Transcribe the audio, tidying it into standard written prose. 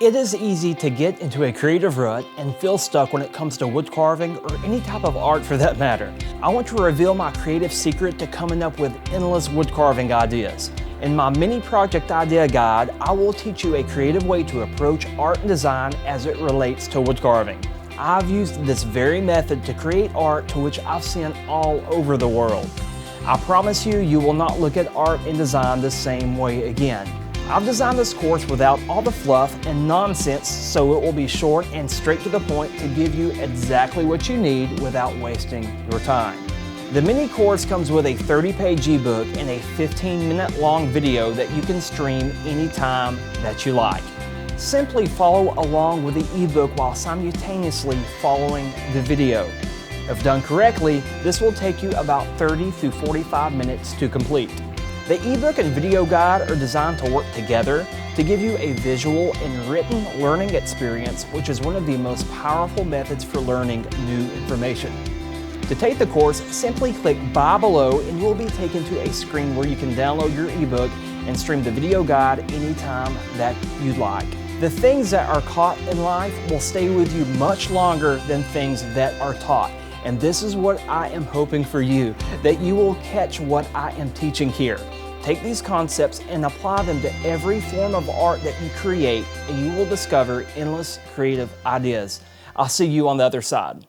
It is easy to get into a creative rut and feel stuck when it comes to wood carving or any type of art for that matter. I want to reveal my creative secret to coming up with endless wood carving ideas. In my mini project idea guide, I will teach you a creative way to approach art and design as it relates to wood carving. I've used this very method to create art to which I've seen all over the world. I promise you, you will not look at art and design the same way again. I've designed this course without all the fluff and nonsense, so it will be short and straight to the point to give you exactly what you need without wasting your time. The mini course comes with a 30-page ebook and a 15-minute long video that you can stream anytime that you like. Simply follow along with the ebook while simultaneously following the video. If done correctly, this will take you about 30 to 45 minutes to complete. The ebook and video guide are designed to work together to give you a visual and written learning experience, which is one of the most powerful methods for learning new information. To take the course, simply click Buy below and you will be taken to a screen where you can download your ebook and stream the video guide anytime that you'd like. The things that are caught in life will stay with you much longer than things that are taught. And this is what I am hoping for you, that you will catch what I am teaching here. Take these concepts and apply them to every form of art that you create, and you will discover endless creative ideas. I'll see you on the other side.